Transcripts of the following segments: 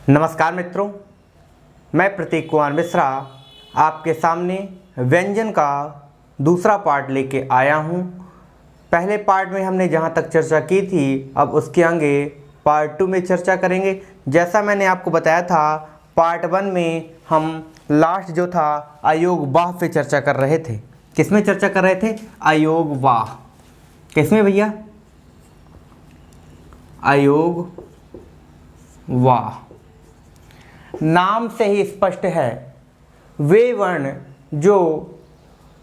नमस्कार मित्रों, मैं प्रतीक कुमार मिश्रा आपके सामने व्यंजन का दूसरा पार्ट लेके आया हूँ। पहले पार्ट में हमने जहाँ तक चर्चा की थी, अब उसके आगे पार्ट 2 में चर्चा करेंगे। जैसा मैंने आपको बताया था, पार्ट 1 में हम लास्ट जो था अयोग वाह पे चर्चा कर रहे थे। किस में चर्चा कर रहे थे? अयोग वाह। किस में भैया? अयोग वाह। नाम से ही स्पष्ट है, वे वर्ण जो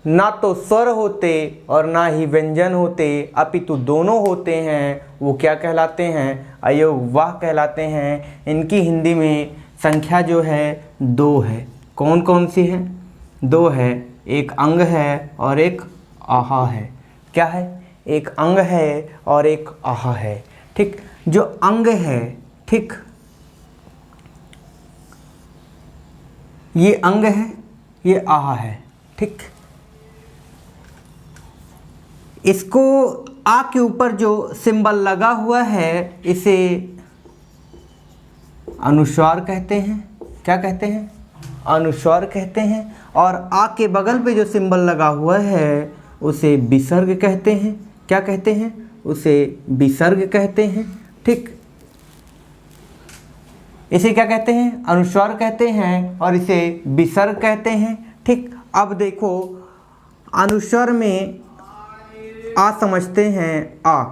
ना तो स्वर होते और ना ही व्यंजन होते, अपितु दोनों होते हैं, वो क्या कहलाते हैं? अयोग वाह कहलाते हैं। इनकी हिंदी में संख्या जो है 2 है। कौन कौन सी है? 2 है। एक अंग है और एक आहा है। क्या है? एक अंग है और एक आहा है। ठीक, जो अंग है, ठीक, ये अंग है, ये आहा है। ठीक, इसको आ के ऊपर जो सिंबल लगा हुआ है, इसे अनुस्वार कहते हैं। क्या कहते हैं? अनुस्वार कहते हैं। और आ के बगल पे जो सिंबल लगा हुआ है, उसे विसर्ग कहते हैं। क्या कहते हैं? उसे विसर्ग कहते हैं। ठीक, इसे क्या कहते हैं? अनुस्वार कहते हैं और इसे विसर्ग कहते हैं। ठीक, अब देखो, अनुस्वार में आ समझते हैं, आ।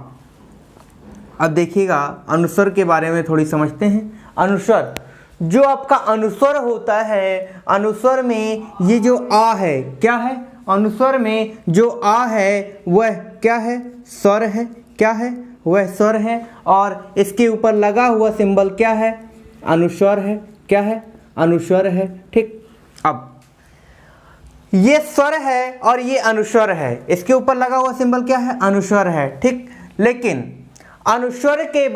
अब देखिएगा, अनुस्वार के बारे में थोड़ी समझते हैं। अनुस्वार, जो आपका अनुस्वार होता है, अनुस्वार में ये जो आ है, क्या है? अनुस्वार में जो आ है वह क्या है? स्वर है। क्या है? वह स्वर है। और इसके ऊपर लगा हुआ सिंबल क्या है? अनुस्वार है। क्या है? अनुस्वार है। ठीक, अब ये स्वर है और ये अनुस्वार है, इसके ऊपर लगा हुआ सिंबल क्या है? अनुस्वार है। ठीक, लेकिन अनुस्वार के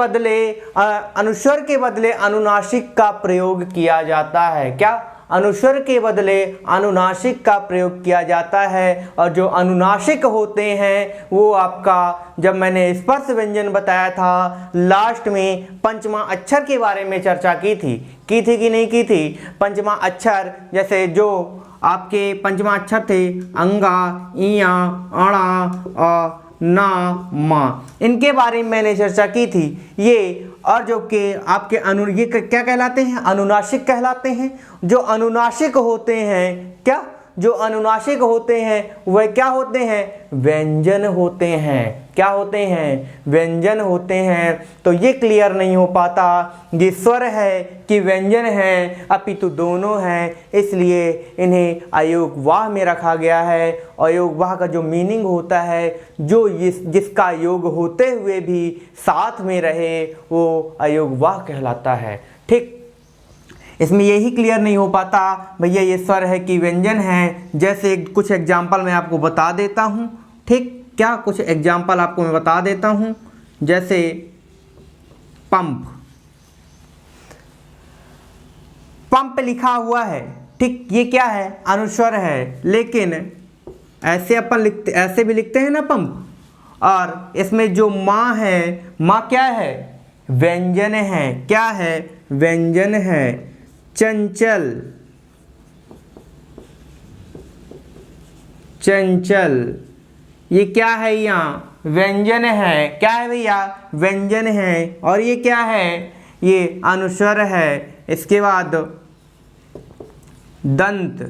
बदले अनुनासिक का प्रयोग किया जाता है। क्या? अनुस्वार के बदले अनुनासिक का प्रयोग किया जाता है। और जो अनुनासिक होते हैं वो आपका, जब मैंने स्पर्श व्यंजन बताया था लास्ट में, पंचमा अक्षर के बारे में चर्चा की थी कि नहीं की थी? पंचमा अक्षर, जैसे जो आपके पंचमा अक्षर थे, अंगा, इया, अणा, अ, ना, मा, इनके बारे में मैंने चर्चा की थी। ये और जो कि आपके ये क्या कहलाते हैं? अनुनासिक कहलाते हैं। जो अनुनासिक होते हैं, क्या? जो अनुनासिक होते हैं वह क्या होते हैं? व्यंजन होते हैं। क्या होते हैं? व्यंजन होते हैं। तो ये क्लियर नहीं हो पाता ये स्वर है कि व्यंजन है, अपितु दोनों हैं, इसलिए इन्हें अयोग वाह में रखा गया है। अयोग वाह का जो मीनिंग होता है, जो जिसका योग होते हुए भी साथ में रहे, वो अयोग वाह कहलाता है। ठीक, इसमें यही क्लियर नहीं हो पाता भैया ये स्वर है कि व्यंजन है। जैसे कुछ एग्जाम्पल मैं आपको बता देता हूँ। ठीक, क्या? कुछ एग्जाम्पल आपको मैं बता देता हूँ। जैसे पंप, पंप लिखा हुआ है। ठीक, ये क्या है? अनुस्वार है, लेकिन ऐसे अपन लिखते, ऐसे भी लिखते हैं ना पंप। और इसमें जो माँ है, माँ क्या है? व्यंजन है। क्या है? व्यंजन है। चंचल, चंचल, ये क्या है? यहाँ व्यंजन है। क्या है भैया? व्यंजन है। और ये क्या है? ये अनुस्वार है। इसके बाद दंत,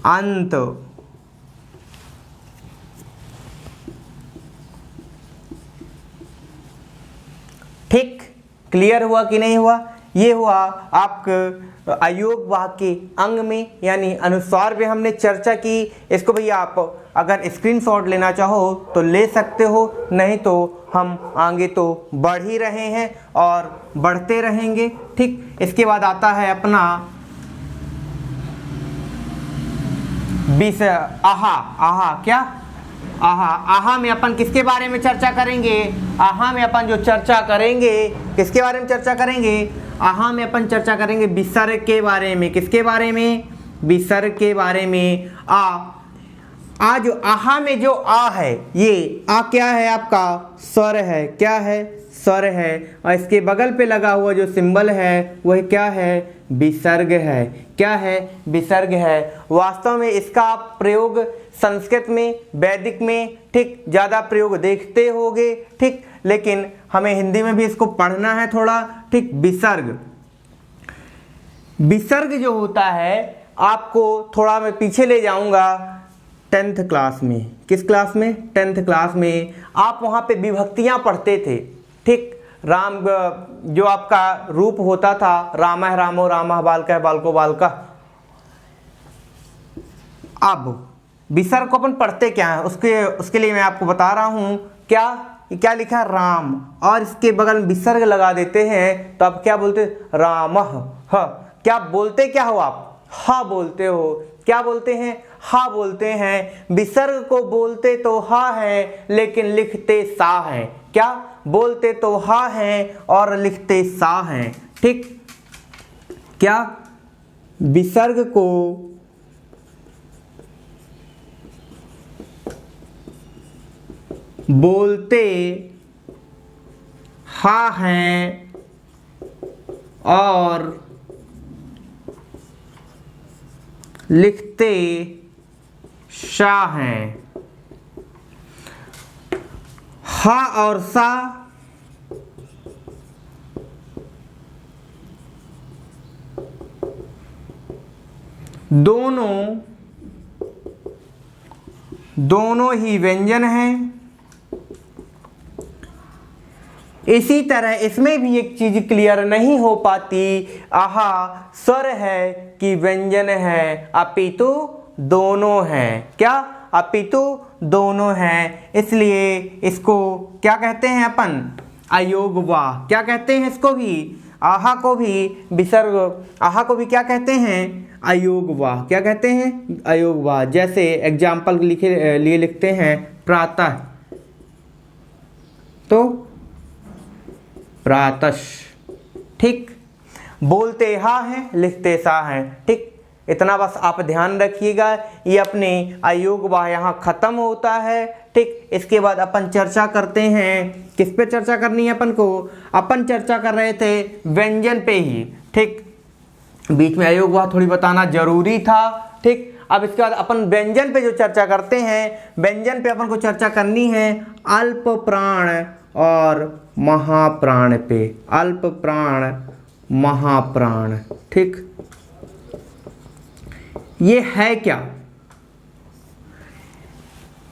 अंत, ठीक, क्लियर हुआ कि नहीं हुआ? ये हुआ आपके अयोग वाह के अंग में, यानी अनुस्वार में हमने चर्चा की। इसको भैया आप अगर स्क्रीनशॉट लेना चाहो तो ले सकते हो, नहीं तो हम आगे तो बढ़ ही रहे हैं और बढ़ते रहेंगे। ठीक, इसके बाद आता है अपना आहा। आहा क्या? आहा। आहा में अपन किसके बारे में चर्चा करेंगे? आहा में अपन जो चर्चा करेंगे, किसके बारे में चर्चा करेंगे? आहा में अपन चर्चा करेंगे विसर्ग के बारे में। किसके बारे में? विसर्ग के बारे में। आ जो आहा में जो आ है, ये आ क्या है आपका स्वर है, क्या है स्वर है, और इसके बगल पे लगा हुआ जो सिंबल है वह क्या है विसर्ग है, क्या है विसर्ग है। वास्तव में इसका आप प्रयोग संस्कृत में वैदिक में ठीक ज़्यादा प्रयोग देखते होगे ठीक, लेकिन हमें हिंदी में भी इसको पढ़ना है थोड़ा ठीक। विसर्ग, विसर्ग जो होता है आपको थोड़ा मैं पीछे ले जाऊंगा 10th क्लास में। किस क्लास में? 10th क्लास में आप वहाँ पे विभक्तियाँ पढ़ते थे ठीक। राम जो आपका रूप होता था, रामः रामो रामः, बालकः बालको बालकः। अब विसर्ग को अपन पढ़ते क्या है उसके लिए मैं आपको बता रहा हूँ। क्या लिखा है राम, और इसके बगल में विसर्ग लगा देते हैं तो आप क्या बोलते? रामः। ह क्या बोलते, क्या हो आप? हा बोलते हो। क्या बोलते हैं? हा बोलते हैं। विसर्ग को बोलते तो हा है लेकिन लिखते सा है। क्या बोलते तो हा है और लिखते सा है ठीक। क्या विसर्ग को बोलते हा हैं और लिखते शा हैं। हा और सा दोनों ही व्यंजन हैं। इसी तरह इसमें भी एक चीज क्लियर नहीं हो पाती, आहा स्वर है कि व्यंजन है, अपितु दोनों हैं। क्या? अपितु दोनों हैं। इसलिए इसको क्या कहते हैं अपन? अयोगवाह। क्या कहते हैं इसको भी? आहा को भी विसर्ग, आहा को भी क्या कहते हैं? अयोगवाह। क्या कहते हैं? अयोगवाह। जैसे एग्जाम्पल लिए लिखते हैं प्रातः, तो प्रातश ठीक। बोलते हा है, लिखते सा है ठीक। इतना बस आप ध्यान रखिएगा। ये अपने अयोगवाह यहाँ खत्म होता है ठीक। इसके बाद अपन चर्चा करते हैं, किस पे चर्चा करनी है अपन को? अपन चर्चा कर रहे थे व्यंजन पे ही ठीक। बीच में अयोगवाह थोड़ी बताना जरूरी था ठीक। अब इसके बाद अपन व्यंजन पे जो चर्चा करते हैं, व्यंजन पे अपन को चर्चा करनी है अल्प प्राण और महाप्राण पे। अल्प प्राण, महाप्राण ठीक। ये है क्या?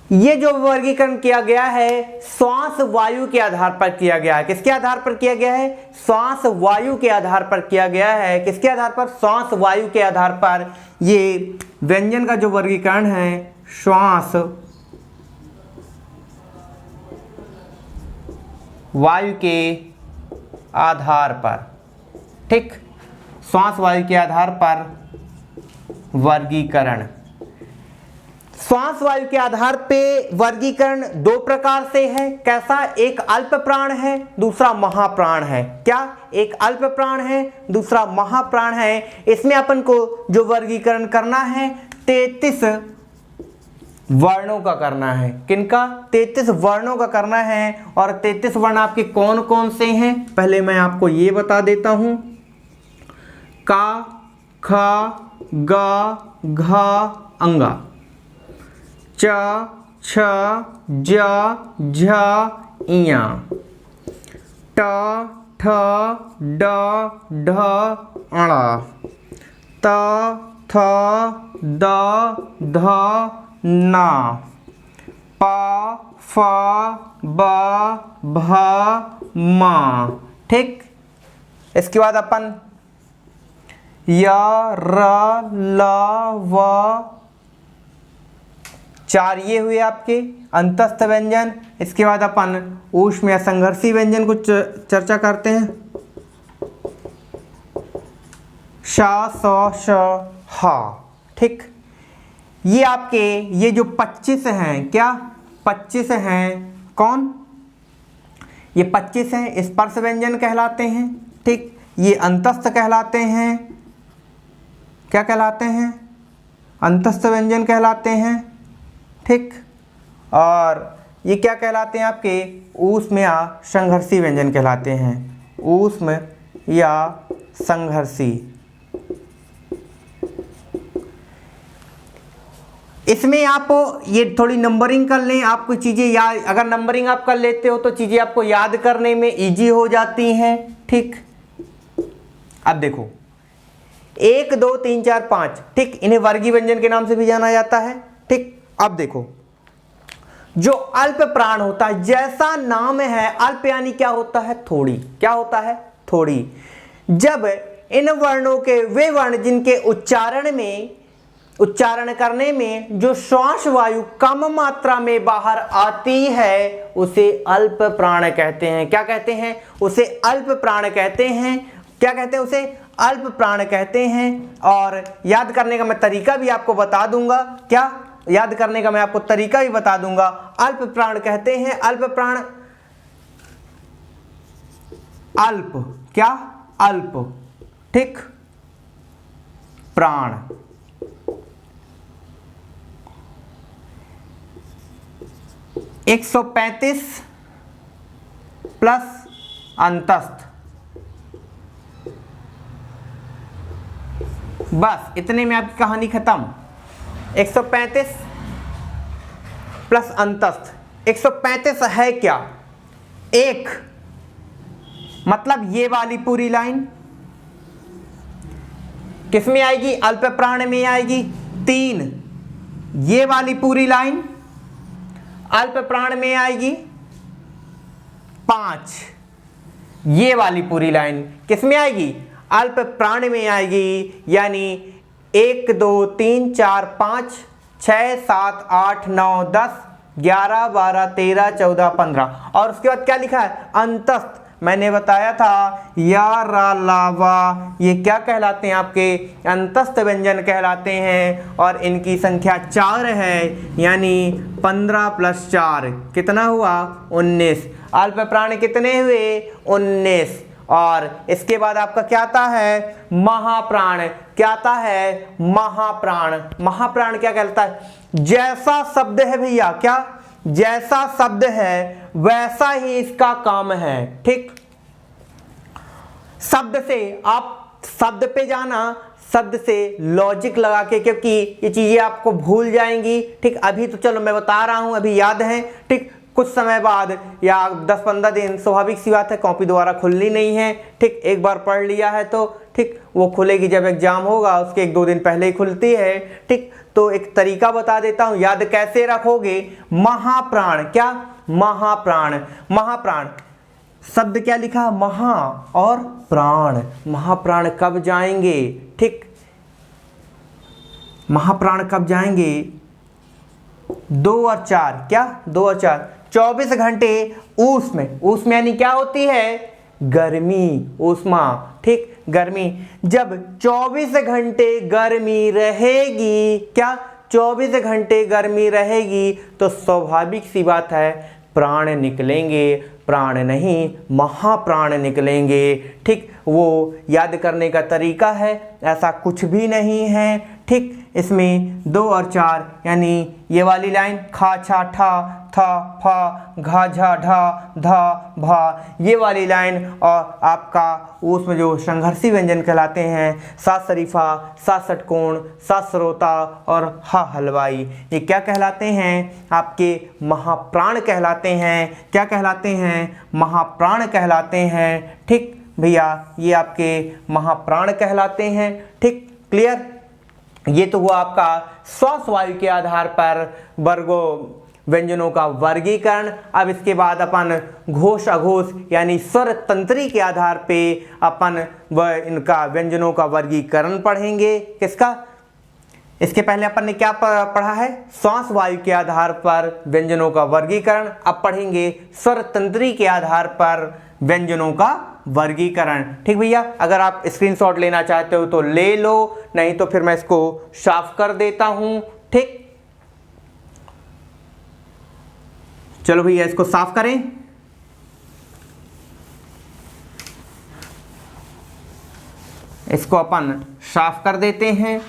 ये जो वर्गीकरण किया गया है श्वास वायु के आधार पर किया गया है। किसके आधार पर किया गया है? श्वास वायु के आधार पर किया गया है। किसके आधार पर? श्वास वायु के आधार पर। ये व्यंजन का जो वर्गीकरण है श्वास वायु के आधार पर ठीक। श्वास वायु के आधार पर वर्गीकरण। श्वास वायु के आधार पे वर्गीकरण दो प्रकार से है। कैसा? एक अल्प प्राण है, दूसरा महाप्राण है। क्या? एक अल्प प्राण है, दूसरा महाप्राण है। इसमें अपन को जो वर्गीकरण करना है 33 वर्णों का करना है। किनका? 33 वर्णों का करना है। और 33 वर्ण आपके कौन कौन से हैं पहले मैं आपको ये बता देता हूं। का, ख, ग, घ, अंगा, च, छ, ज, झ, इया, ट, ठ, ड, ढ, अणा, त, थ, द, ध, ना, प, फ, ब, भ, म ठीक। इसके बाद अपन य, र, ल, व, 4 ये हुए आपके अंतस्थ व्यंजन। इसके बाद अपन ऊष्म या संघर्षी व्यंजन को चर्चा करते हैं। श, स, श, ह ठीक। ये आपके ये जो 25 हैं, क्या 25 हैं? कौन? ये 25 हैं स्पर्श व्यंजन कहलाते हैं ठीक। ये अंतस्थ कहलाते हैं। क्या कहलाते हैं? अंतस्थ व्यंजन कहलाते हैं ठीक। और ये क्या कहलाते हैं आपके ऊष्म या संघर्षी व्यंजन कहलाते हैं, ऊष्म या संघर्षी। इसमें आप ये थोड़ी नंबरिंग कर लें, आपको चीज़ें याद, अगर नंबरिंग आप कर लेते हो तो चीज़ें आपको याद करने में इजी हो जाती हैं, ठीक। अब देखो 1 2 3 4 5, ठीक, इन्हें वर्गीय व्यंजन के नाम से भी जाना जाता है, ठीक। अब देखो जो अल्प प्राण होता है, जैसा नाम है अल्प यानी क्या होता है, थोड़ी, क्या होता है, थोड़ी। जब इन वर्णों के वे वर्ण जिनके उच्चारण करने में जो श्वास वायु कम मात्रा में बाहर आती है उसे अल्प प्राण कहते हैं। क्या कहते हैं, उसे अल्प प्राण कहते हैं। क्या कहते हैं, उसे अल्प प्राण कहते हैं। और याद करने का मैं तरीका भी आपको बता दूंगा, क्या याद करने का मैं आपको तरीका भी बता दूंगा। अल्प प्राण कहते हैं, अल्प प्राण, अल्प, क्या, अल्प, ठीक, प्राण। एक 135 प्लस अंतस्थ, बस इतने में आपकी कहानी खत्म। 135 प्लस अंतस्थ, 135 है क्या, एक, मतलब ये वाली पूरी लाइन किसमें आएगी, अल्प प्राण में आएगी। 3, ये वाली पूरी लाइन अल्प प्राण में आएगी। 5, ये वाली पूरी लाइन किसमें आएगी, अल्प प्राण में आएगी। यानी 1 2 3 4 5 6 7 8 9 10 11 12 13 14 15 और उसके बाद क्या लिखा है, अंतस्थ। मैंने बताया था या रा लावा, ये क्या कहलाते हैं, आपके अंतस्थ व्यंजन कहलाते हैं। और इनकी संख्या 4 है, यानी 15 प्लस 4 कितना हुआ, 19। अल्प प्राण कितने हुए, 19। और इसके बाद आपका क्या आता है, महाप्राण। क्या आता है, महाप्राण। महाप्राण क्या कहलाता है, जैसा शब्द है भैया, क्या, जैसा शब्द है वैसा ही इसका काम है, ठीक। शब्द से आप शब्द पे जाना, शब्द से लॉजिक लगा के, क्योंकि ये चीजें आपको भूल जाएंगी, ठीक। अभी तो चलो मैं बता रहा हूं, अभी याद है, ठीक। कुछ समय बाद या 10-15 दिन, स्वाभाविक सी बात है, कॉपी दोबारा खुलनी नहीं है, ठीक। एक बार पढ़ लिया है तो ठीक, वो खुलेगी जब एग्जाम होगा, उसके 1-2 दिन पहले ही खुलती है, ठीक। तो एक तरीका बता देता हूं, याद कैसे रखोगे। महाप्राण, क्या, महाप्राण। महाप्राण शब्द क्या लिखा, महा और प्राण। महाप्राण कब जाएंगे, ठीक, महाप्राण कब जाएंगे, 2 और 4, क्या, 2 और 4, 24 घंटे ऊष्म। ऊष्म यानी क्या होती है, गर्मी, ऊष्मा, ठीक, गर्मी। जब 24 घंटे गर्मी रहेगी, क्या, 24 घंटे गर्मी रहेगी तो स्वाभाविक सी बात है प्राण निकलेंगे, प्राण नहीं महाप्राण निकलेंगे, ठीक। वो याद करने का तरीका है, ऐसा कुछ भी नहीं है, ठीक। इसमें 2 और 4 यानी ये वाली लाइन खा छा ठा था फा घा झा ढा धा भा, ये वाली लाइन, और आपका उसमें जो संघर्षी व्यंजन कहलाते हैं, सात शरीफा, सात षटकोण, सात श्रोता और हा हलवाई, ये क्या कहलाते हैं, आपके महाप्राण कहलाते हैं। क्या कहलाते हैं, महाप्राण कहलाते हैं, ठीक भैया, ये आपके महाप्राण कहलाते हैं, ठीक। क्लियर, ये तो हुआ आपका श्वास वायु के आधार पर वर्गों व्यंजनों का वर्गीकरण। अब इसके बाद अपन घोष अघोष यानी स्वर तंत्री के आधार पे अपन इनका व्यंजनों का वर्गीकरण पढ़ेंगे। किसका, इसके पहले अपन ने क्या पढ़ा है, श्वास वायु के आधार पर व्यंजनों का वर्गीकरण। अब पढ़ेंगे स्वर तंत्री के आधार पर व्यंजनों का वर्गीकरण, ठीक भैया। अगर आप स्क्रीनशॉट लेना चाहते हो तो ले लो, नहीं तो फिर मैं इसको साफ कर देता हूं, ठीक। चलो भैया इसको साफ करें। इसको अपन साफ कर देते हैं।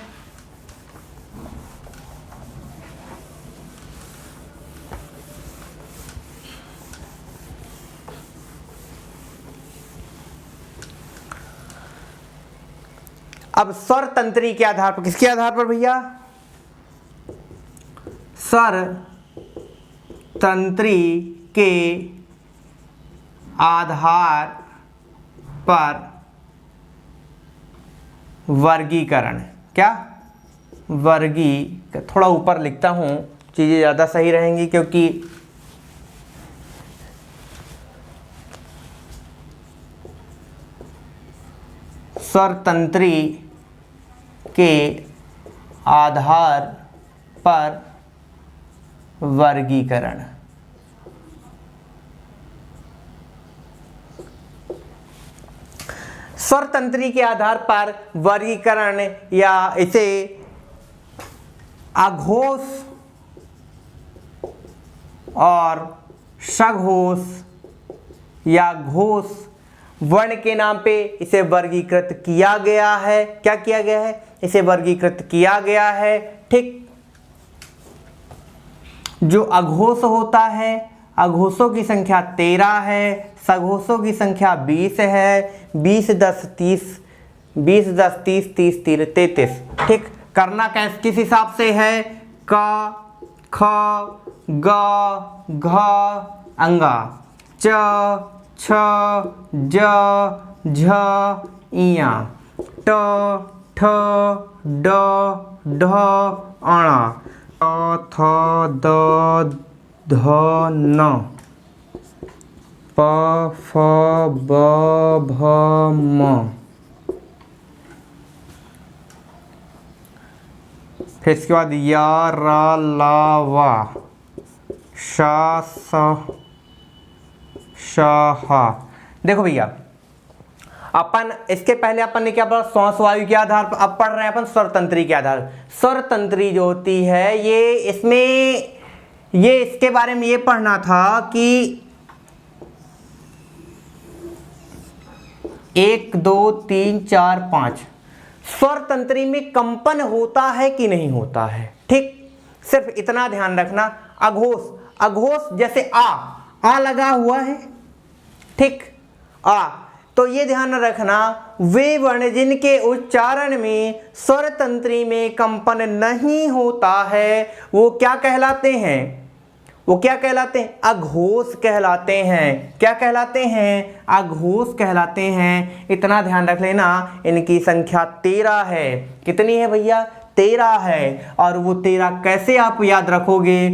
अब स्वर तंत्री के आधार पर, किसके आधार पर भैया? स्वर तंत्री के आधार पर वर्गीकरण, क्या थोड़ा ऊपर लिखता हूं, चीजें ज्यादा सही रहेंगी, क्योंकि स्वर तंत्री के आधार पर वर्गीकरण। स्वर तंत्री के आधार पर वर्गीकरण, या इसे अघोष और सघोष या घोष वर्ण के नाम पे इसे वर्गीकृत किया गया है। क्या किया गया है? इसे वर्गीकृत किया गया है। ठीक, जो अघोष होता है, अघोषों की संख्या 13 है, सघोषों की संख्या 20 है। 20 10 30, 20 10 30, 30 3 33। ठीक, करना किस हिसाब से है? क ख ग घ अंगा, च छ ज झ इया, ट ठ ड ढ अणा, थ द ध न, प फ ब भ म। फिर इसके बाद या रा ला वा, शा स श हा। देखो भैया, अपन इसके पहले अपन ने क्या पढ़ा? श्वास वायु के आधार पर। अब पढ़ रहे हैं अपन स्वर तंत्री के आधार। स्वर तंत्री जो होती है, ये इसके बारे में ये पढ़ना था कि 1 2 3 4 5 स्वर तंत्री में कंपन होता है कि नहीं होता है। ठीक, सिर्फ इतना ध्यान रखना। अघोष जैसे आ लगा हुआ है, ठीक, आ, तो ये ध्यान रखना, वे वर्ण जिनके उच्चारण में स्वर तंत्री में कंपन नहीं होता है वो क्या कहलाते हैं? अघोष कहलाते हैं। क्या कहलाते हैं? अघोष कहलाते हैं। इतना ध्यान रख लेना। इनकी संख्या 13 है। कितनी है भैया? 13 है। और वो 13 कैसे आप याद रखोगे?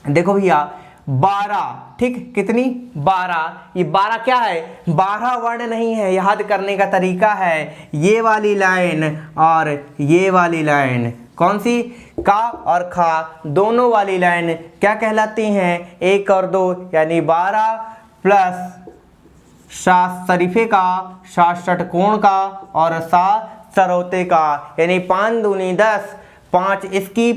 देखो भैया, 12, ठीक, कितनी? 12। ये 12 क्या है? 12 वर्ण नहीं है। याद करने का तरीका है ये वाली लाइन और ये वाली लाइन। कौन सी? का और खा दोनों वाली लाइन क्या कहलाती हैं? 1 और 2 यानी 12 प्लस शा शरीफे का, शा षटकोण का और सा सरौते का, यानी 5 दूनी 10, 5 इसकी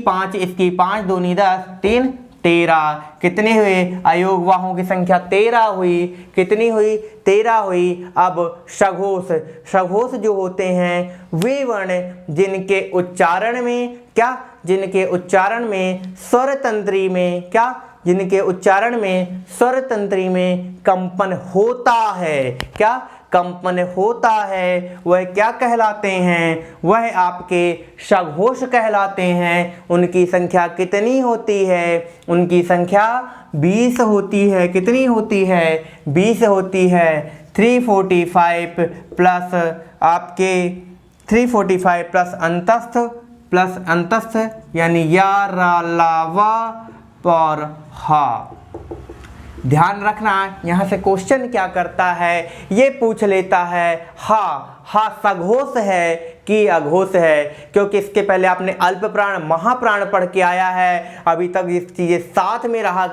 5 दूनी 10, 3 13। कितने हुए? अयोगवाहों की संख्या 13 हुई। कितनी हुई? 13 हुई। अब सघोष जो होते हैं वे वर्ण जिनके उच्चारण में क्या? जिनके उच्चारण में स्वर तंत्री में क्या? जिनके उच्चारण में स्वर तंत्री में कंपन होता है। क्या? कंपन होता है। वह क्या कहलाते हैं? वह आपके सघोष कहलाते हैं। उनकी संख्या कितनी होती है? उनकी संख्या 20 होती है। कितनी होती है? 20 होती है। 345 प्लस आपके 345 प्लस अंतस्थ यानी या रा ला वा और हा। ध्यान रखना, यहाँ से क्वेश्चन क्या करता है, ये पूछ लेता है हा सघोष है कि अघोष है, क्योंकि इसके पहले आपने अल्प प्राण महाप्राण पढ़ के आया है। अभी तक ये चीजें साथ में रहा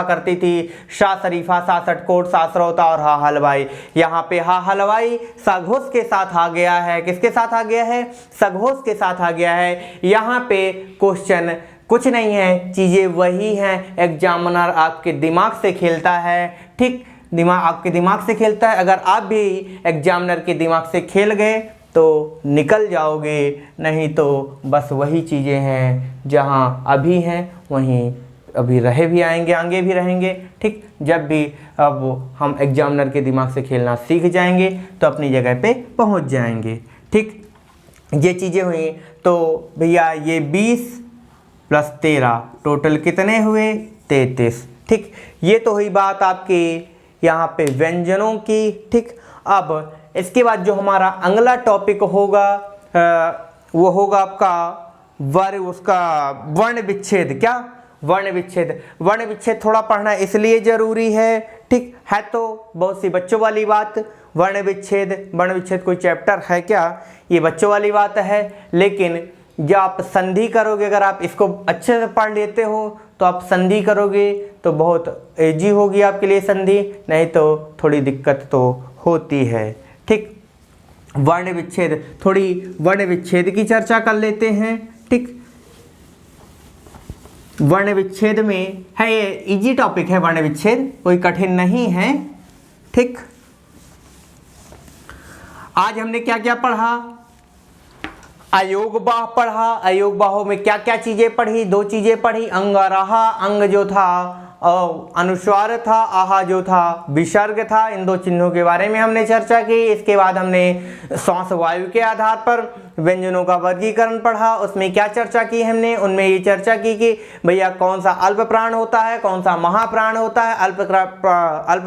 करती थी। शा शरीफा, सा षटकोण, सा सरौता और हा हलवाई। यहाँ पे हा हलवाई सघोष के साथ आ गया है। किसके साथ आ गया है? सघोष के साथ आ गया है। यहाँ पे क्वेश्चन कुछ नहीं है, चीज़ें वही हैं। एग्जामिनर आपके दिमाग से खेलता है। ठीक, आपके दिमाग से खेलता है। अगर आप भी एग्जामिनर के दिमाग से खेल गए तो निकल जाओगे, नहीं तो बस वही चीज़ें हैं जहां अभी हैं वहीं अभी रहे भी आएंगे, आगे भी रहेंगे। ठीक, जब भी अब हम एग्जामिनर के दिमाग से खेलना सीख जाएंगे तो अपनी जगह पे पहुंच जाएंगे। ठीक, ये चीज़ें हुई, तो भैया ये 20 प्लस 13 टोटल कितने हुए 33। ठीक, ये तो हुई बात आपके यहाँ पे व्यंजनों की। ठीक, अब इसके बाद जो हमारा अगला टॉपिक होगा वो होगा आपका उसका वर्ण विच्छेद। क्या? वर्ण विच्छेद। वर्ण विच्छेद थोड़ा पढ़ना इसलिए जरूरी है, ठीक है, तो बहुत सी बच्चों वाली बात। वर्ण विच्छेद, वर्ण विच्छेद कोई चैप्टर है क्या? ये बच्चों वाली बात है, लेकिन जब आप संधि करोगे, अगर आप इसको अच्छे से पढ़ लेते हो तो आप संधि करोगे तो बहुत ईजी होगी आपके लिए संधि, नहीं तो थोड़ी दिक्कत तो होती है। ठीक, वर्ण विच्छेद, थोड़ी वर्ण विच्छेद की चर्चा कर लेते हैं। ठीक, वर्ण विच्छेद में है, ये इजी टॉपिक है, वर्ण विच्छेद कोई कठिन नहीं है। ठीक, आज हमने क्या क्या पढ़ा? अयोग बाह पढ़ा। अयोग बाहों में क्या क्या चीजें पढ़ी? 2 चीजें पढ़ी। अंगराहा, अंग जो था अनुस्वार था, आहा जो था विसर्ग था। इन 2 चिन्हों के बारे में हमने चर्चा की। इसके बाद हमने श्वास वायु के आधार पर व्यंजनों का वर्गीकरण पढ़ा। उसमें क्या चर्चा की हमने? उनमें ये चर्चा की कि भैया कौन सा अल्प प्राण होता है, कौन सा महाप्राण होता है। अल्प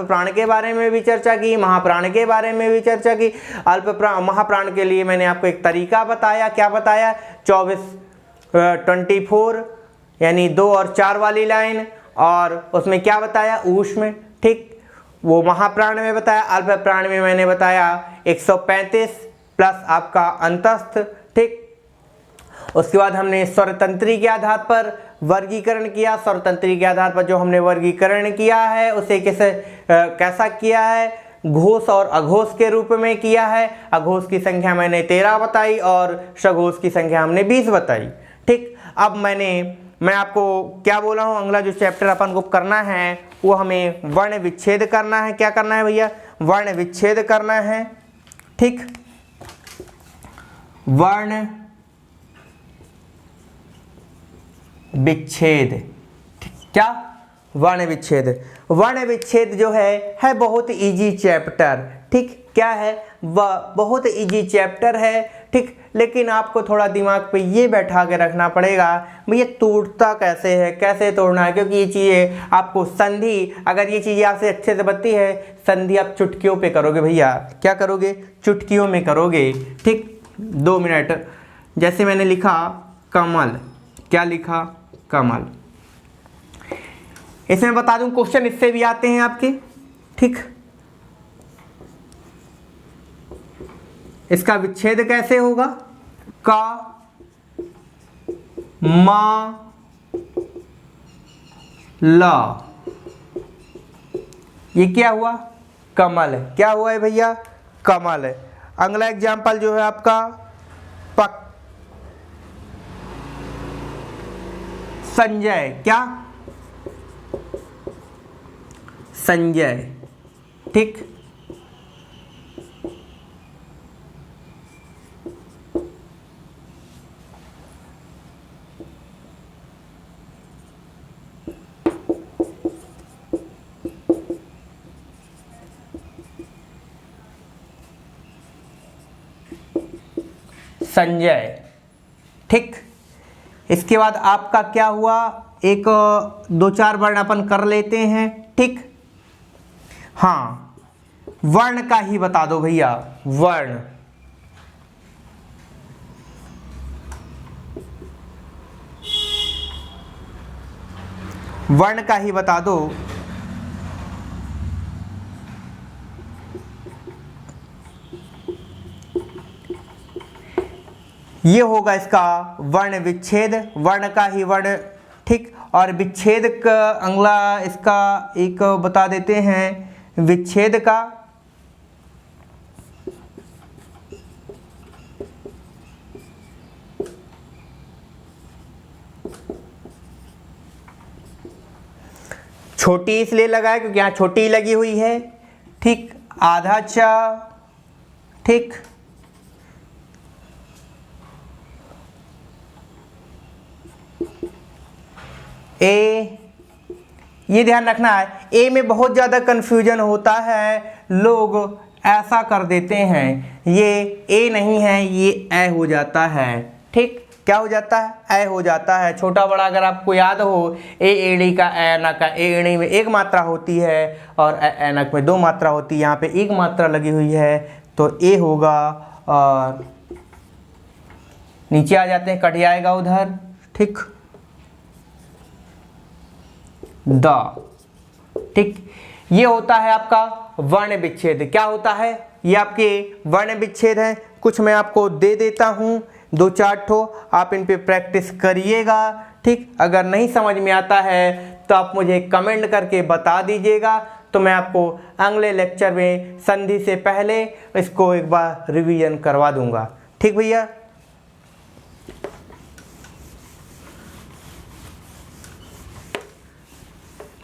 प्राण के बारे में भी चर्चा की, महाप्राण के बारे में भी चर्चा की। महाप्राण के लिए मैंने आपको एक तरीका बताया। क्या बताया? 24 यानी 2 और 4 वाली लाइन, और उसमें क्या बताया? ऊष्म। ठीक, वो महाप्राण में बताया। अल्प प्राण में मैंने बताया 135 प्लस आपका अंतस्थ। ठीक, उसके बाद हमने स्वरतंत्री के आधार पर वर्गीकरण किया। स्वरतंत्री के आधार पर जो हमने वर्गीकरण किया है उसे कैसा किया है? घोष और अघोष के रूप में किया है। अघोष की संख्या मैंने 13 बताई और सघोष की संख्या हमने 20 बताई। ठीक, अब मैं आपको क्या बोला हूँ, अगला जो चैप्टर अपन को करना है वो हमें वर्ण विच्छेद करना है। क्या करना है भैया? वर्ण विच्छेद करना है। ठीक, वर्ण विच्छेद। क्या? वर्ण विच्छेद। वर्ण विच्छेद जो है बहुत इजी चैप्टर। ठीक, क्या है? वह बहुत इजी चैप्टर है। ठीक, लेकिन आपको थोड़ा दिमाग पे ये बैठा के रखना पड़ेगा भैया तोड़ता कैसे है, कैसे तोड़ना है, क्योंकि ये चीज़ें आपको संधि, अगर ये चीज़ें आपसे अच्छे से बनती है, संधि आप चुटकियों पे करोगे भैया। क्या करोगे? चुटकियों में करोगे। ठीक, 2 मिनट। जैसे मैंने लिखा कमल। क्या लिखा? कमल। इसमें बता दूं क्वेश्चन इससे भी आते हैं आपके। ठीक, इसका विच्छेद कैसे होगा? का मा ला, ये क्या हुआ? कमल। क्या हुआ है भैया? कमल है। अगला एग्जाम्पल जो है आपका पक संजय। क्या? संजय। ठीक, संजय। ठीक, इसके बाद आपका क्या हुआ? एक 2-4 वर्ण अपन कर लेते हैं। ठीक, हाँ, वर्ण का ही बता दो भैया। वर्ण, वर्ण का ही बता दो। ये होगा इसका वर्ण विच्छेद। वर्ण का ही वर्ण। ठीक, और विच्छेद का अगला इसका एक बता देते हैं विच्छेद का। छोटी इसलिए लगा है क्योंकि यहाँ छोटी लगी हुई है। ठीक, आधा चा। ठीक, ए, ये ध्यान रखना है, ए में बहुत ज़्यादा कन्फ्यूजन होता है। लोग ऐसा कर देते हैं, ये ए नहीं है, ये ए हो जाता है। ठीक, क्या हो जाता है? ए हो जाता है। छोटा बड़ा अगर आपको याद हो, ए एड़ी का ए ना का, ए एड़ी में एक मात्रा होती है और ए नक में दो मात्रा होती है। यहाँ पे एक मात्रा लगी हुई है तो ए होगा, और नीचे आ जाते हैं, कट जाएगा उधर। ठीक, द। ठीक, ये होता है आपका वर्ण विच्छेद। क्या होता है? ये आपके वर्ण विच्छेद है। कुछ मैं आपको दे देता हूँ, 2-4 ठो, आप इन पे प्रैक्टिस करिएगा। ठीक, अगर नहीं समझ में आता है तो आप मुझे कमेंट करके बता दीजिएगा, तो मैं आपको अगले लेक्चर में संधि से पहले इसको एक बार रिवीजन करवा दूंगा। ठीक भैया,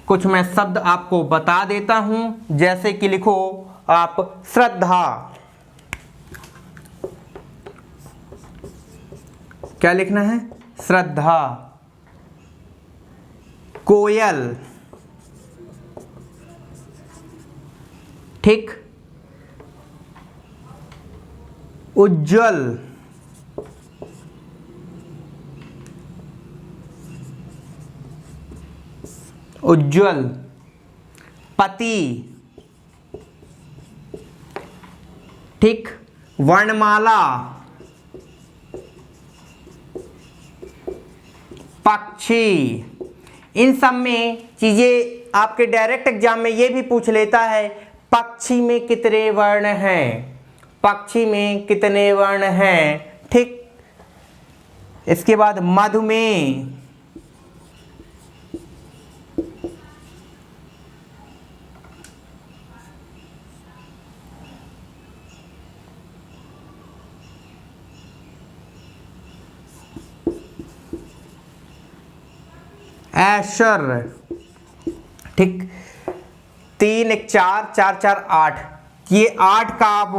कुछ मैं शब्द आपको बता देता हूं, जैसे कि लिखो आप श्रद्धा। क्या लिखना है? श्रद्धा। कोयल। ठीक, उज्जवल। उज्जवल। पति। ठीक, वर्णमाला। पक्षी। इन सब में चीजें आपके डायरेक्ट एग्जाम में ये भी पूछ लेता है, पक्षी में कितने वर्ण हैं, पक्षी में कितने वर्ण हैं। ठीक, इसके बाद मधुमेह। ऐश्वर्य। ठीक, 3 1 4 4 4 8, ये 8 का आप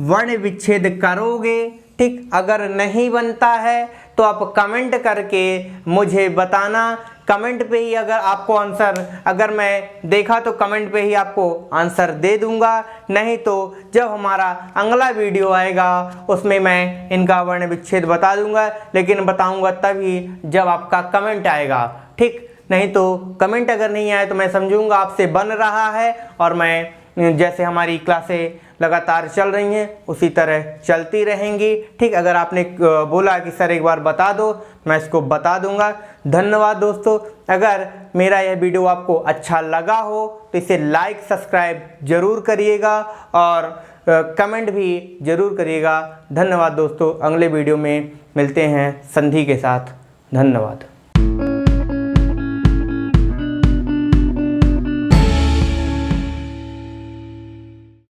वर्ण विच्छेद करोगे। ठीक, अगर नहीं बनता है तो आप कमेंट करके मुझे बताना। कमेंट पे ही अगर आपको आंसर, अगर मैं देखा तो कमेंट पे ही आपको आंसर दे दूंगा, नहीं तो जब हमारा अगला वीडियो आएगा उसमें मैं इनका वर्ण विच्छेद बता दूंगा, लेकिन बताऊंगा तभी जब आपका कमेंट आएगा। ठीक, नहीं तो कमेंट अगर नहीं आए तो मैं समझूंगा आपसे बन रहा है, और मैं जैसे हमारी क्लासें लगातार चल रही हैं उसी तरह चलती रहेंगी। ठीक, अगर आपने बोला कि सर एक बार बता दो, मैं इसको बता दूंगा। धन्यवाद दोस्तों। अगर मेरा यह वीडियो आपको अच्छा लगा हो तो इसे लाइक सब्सक्राइब जरूर करिएगा और कमेंट भी जरूर करिएगा। धन्यवाद दोस्तों, अगले वीडियो में मिलते हैं संधि के साथ। धन्यवाद।